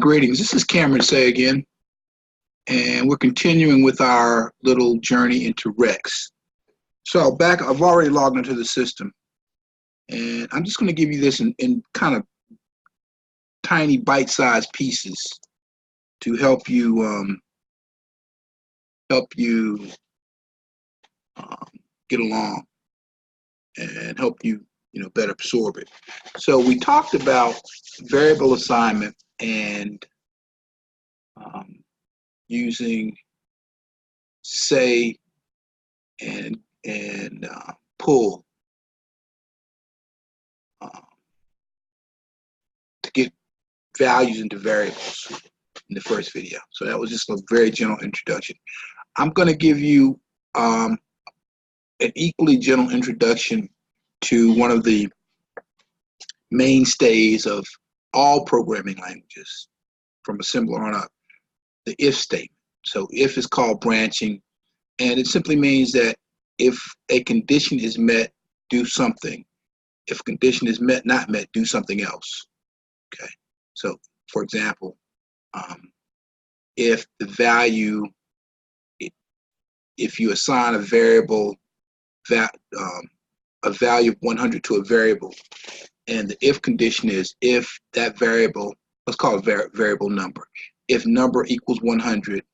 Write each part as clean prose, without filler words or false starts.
Greetings. This is Cameron Say again, and we're continuing with our little journey into Rexx. So I've already logged into the system, and I'm just going to give you this in kind of tiny bite-sized pieces to help you get along and help you better absorb it. So we talked about variable assignment and using say and pull to get values into variables in the first video. So that was just a very general introduction. I'm going to give you an equally general introduction to one of the mainstays of all programming languages from assembler on up, the if statement. So if is called branching, and it simply means that if a condition is met, do something. If a condition is not met, do something else. Okay. So for example, if the value, if you assign a variable a value of 100 to a variable, and the if condition is if that variable, let's call it variable number, if number equals 100,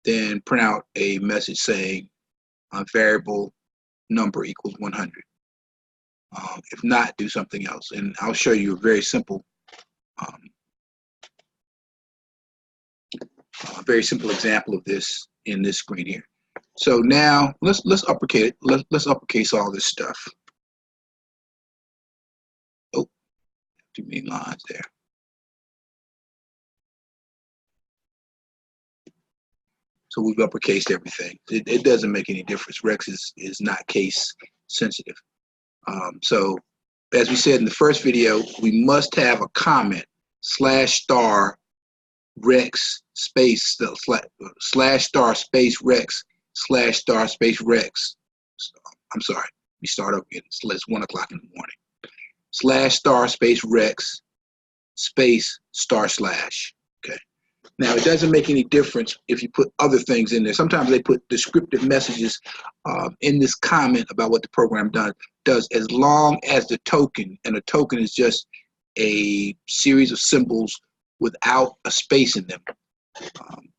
then print out a message saying variable number equals 100. If not, do something else, and I'll show you a very simple example of this in this screen here. So now let's uppercase all this stuff. Oh, too many lines there. So we've uppercased everything. It doesn't make any difference. Rexx is not case sensitive. So as we said in the first video, we must have a comment /* Rexx space /* space Rexx /* space Rexx. I'm sorry, we start over again. It's 1 o'clock in the morning. /* space Rexx space //. Okay. Now it doesn't make any difference if you put other things in there. Sometimes they put descriptive messages in this comment about what the program does, as long as the token, and a token is just a series of symbols without a space in them,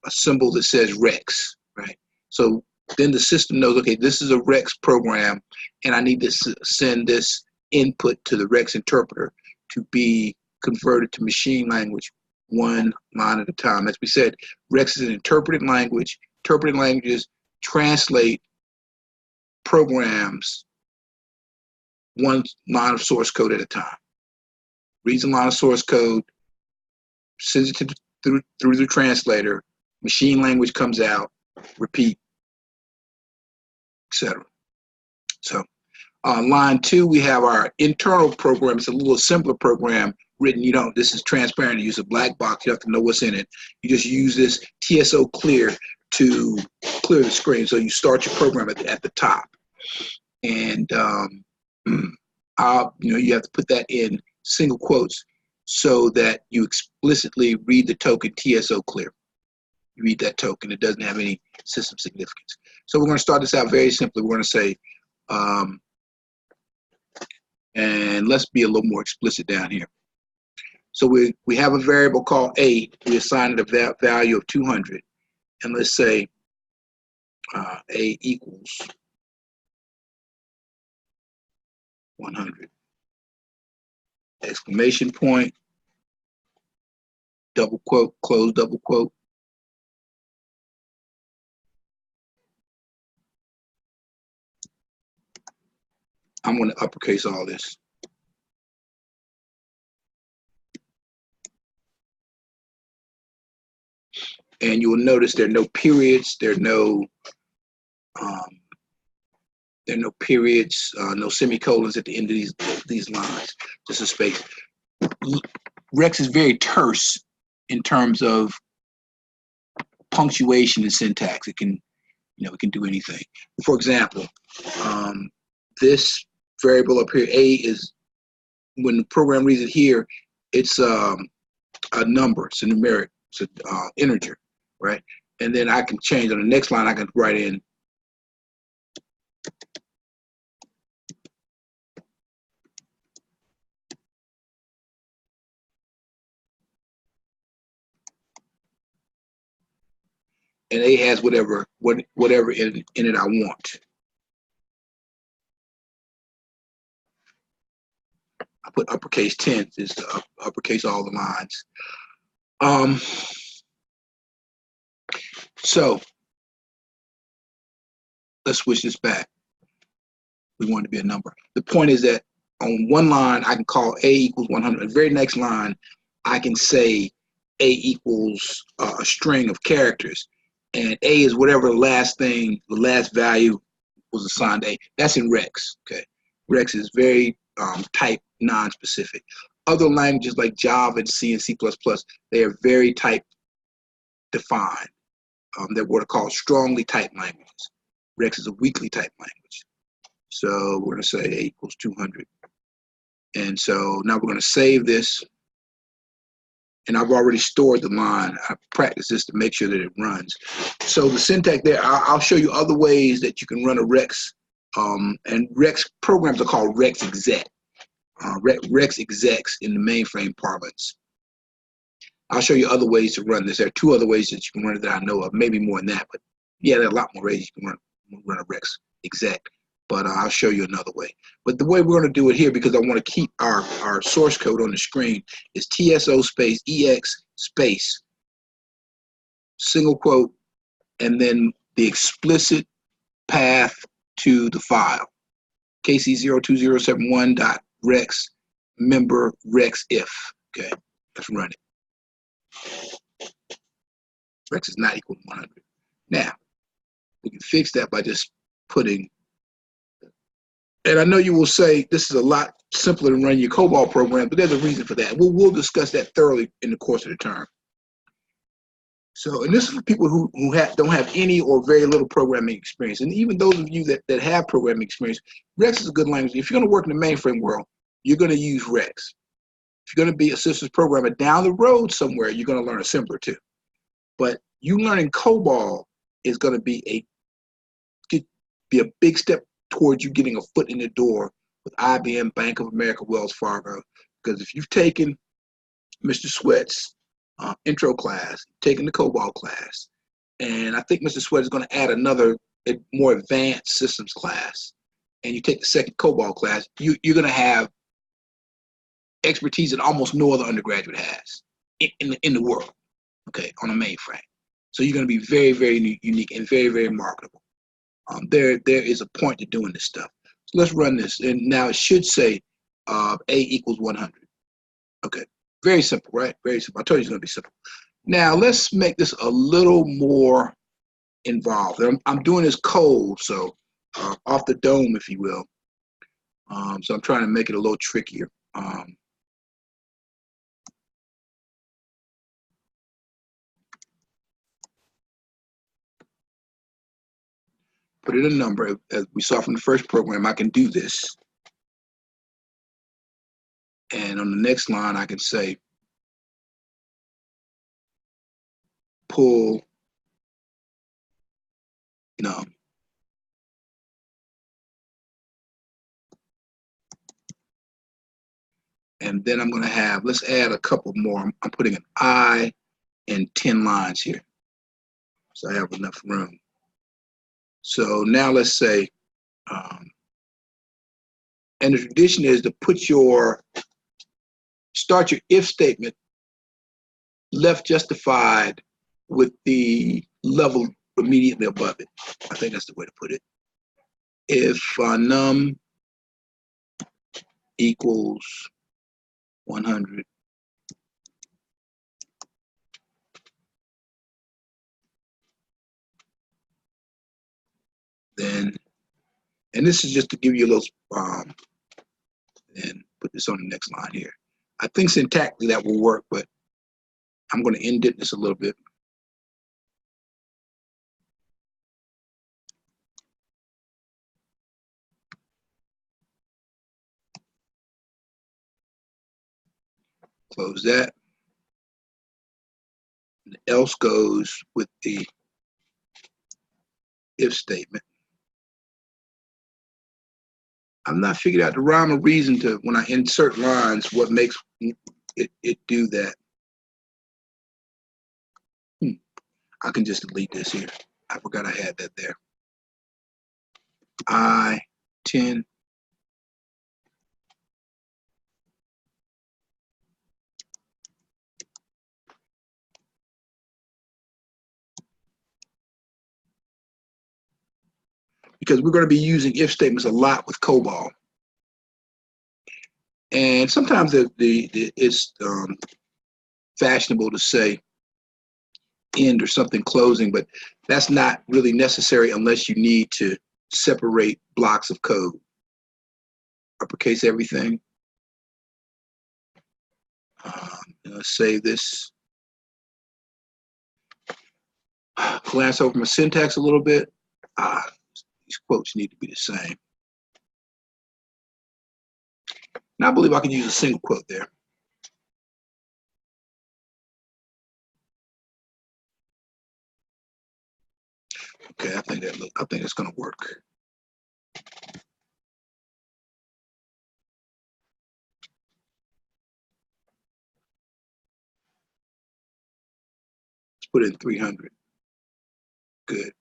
a symbol that says Rexx, right? So then the system knows, okay, this is a Rexx program, and I need to send this input to the Rexx interpreter to be converted to machine language one line at a time. As we said, Rexx is an interpreted language. Interpreted languages translate programs one line of source code at a time. Reads a line of source code, sends it through the translator, machine language comes out, repeat, etc. So on line 2, we have our internal program. It's a little simpler program written. This is transparent. You use a black box. You have to know what's in it. You just use this TSO clear to clear the screen. So you start your program at the top, and you have to put that in single quotes so that you explicitly read the token TSO clear. You read that token. It doesn't have any system significance. So we're going to start this out very simply. We're going to say, and let's be a little more explicit down here. So we have a variable called A. We assign it a value of 200, and let's say A equals 100. Exclamation point, double quote, close double quote. I'm going to uppercase all this. And you will notice there are no periods, there are no periods, no semicolons at the end of these lines, just a space. Rexx is very terse in terms of punctuation and syntax. It can, it can do anything. For example, this variable up here, A, is when the program reads it here, it's a a number. It's a numeric. It's an integer, right? And then I can change on the next line. I can write in and A has whatever in it I want. I put uppercase 10 is to uppercase all the lines. So let's switch this back. We want it to be a number. The point is that on one line, I can call A equals 100. The very next line, I can say A equals a string of characters. And A is whatever the last value was assigned to A. That's in Rexx, okay? Rexx is very type non-specific. Other languages like Java and C and C++, they are very type defined. They're what are called strongly typed languages. Rexx is a weakly typed language. So we're going to say A equals 200. And so now we're going to save this. And I've already stored the line. I practice this to make sure that it runs. So the syntax there, I'll show you other ways that you can run a Rexx. And Rexx programs are called Rexx exec. Rexx execs in the mainframe parlance. I'll show you other ways to run this. There are two other ways that you can run it that I know of, maybe more than that, but yeah, there are a lot more ways you can run a Rexx exec. But I'll show you another way. But the way we're going to do it here, because I want to keep our source code on the screen, is TSO space EX space single quote, and then the explicit path to the file. KC02071.Rexx member Rexx if. Okay, let's run it. Rexx is not equal to 100. Now, we can fix that by just putting, and I know you will say this is a lot simpler than running your COBOL program, but there's a reason for that. We'll discuss that thoroughly in the course of the term. So, and this is for people who don't have any or very little programming experience. And even those of you that have programming experience, Rexx is a good language. If you're going to work in the mainframe world, you're going to use Rexx. If you're going to be a systems programmer down the road somewhere, you're going to learn assembler too. But you learning COBOL is going to be a big step towards you getting a foot in the door with IBM, Bank of America, Wells Fargo. Because if you've taken Mr. Sweat's intro class, taken the COBOL class, and I think Mr. Sweat is going to add another more advanced systems class, and you take the second COBOL class, you're going to have expertise that almost no other undergraduate has in the world, okay, on a mainframe. So you're going to be very, very unique and very, very marketable. There is a point to doing this stuff. So let's run this, and now it should say A equals 100. Okay, very simple, right? Very simple. I told you it's going to be simple. Now let's make this a little more involved. I'm doing this cold, so off the dome, if you will. So I'm trying to make it a little trickier. Put in a number. As we saw from the first program, I can do this. And on the next line, I can say, pull num. And then I'm going to have, let's add a couple more. I'm putting an I and 10 lines here. So I have enough room. So now let's say, and the tradition is to start your if statement left justified with the level immediately above it. I think that's the way to put it. If num equals 100, then, and this is just to give you a little, and put this on the next line here. I think syntactically that will work, but I'm going to indent this a little bit. Close that. else goes with the if statement. I'm not figuring out the rhyme or reason to, when I insert lines, what makes it do that. I can just delete this here. I forgot I had that there. I-10. Because we're going to be using if statements a lot with COBOL. And sometimes it's fashionable to say end or something closing, but that's not really necessary unless you need to separate blocks of code. Uppercase everything. Let's save this. Glance over my syntax a little bit. These quotes need to be the same. And I believe I can use a single quote there. Okay, I think that's going to work. Let's put it in 300. Good.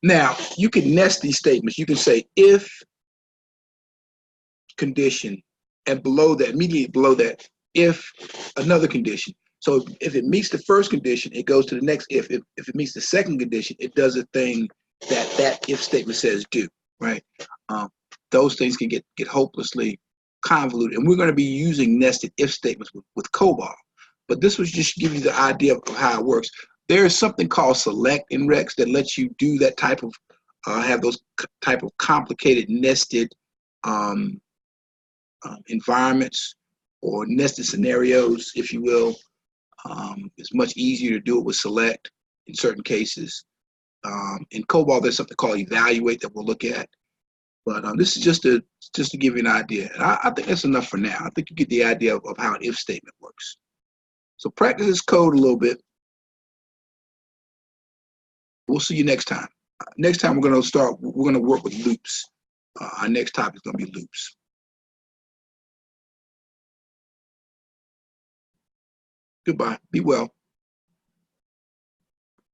Now, you can nest these statements. You can say if condition, and below that, immediately below that, if another condition. So if it meets the first condition, it goes to the next if. If it meets the second condition, it does a thing that if statement says do, right? Those things can get hopelessly convoluted. And we're going to be using nested if statements with COBOL. But this was just to give you the idea of how it works. There is something called select in Rexx that lets you do that type of, have those type of complicated nested environments or nested scenarios, if you will. It's much easier to do it with select in certain cases. In COBOL, there's something called evaluate that we'll look at. But this is just to give you an idea. And I think that's enough for now. I think you get the idea of how an if statement works. So practice this code a little bit. We'll see you next time. Next time we're going to work with loops. Our next topic is going to be loops. Goodbye. Be well.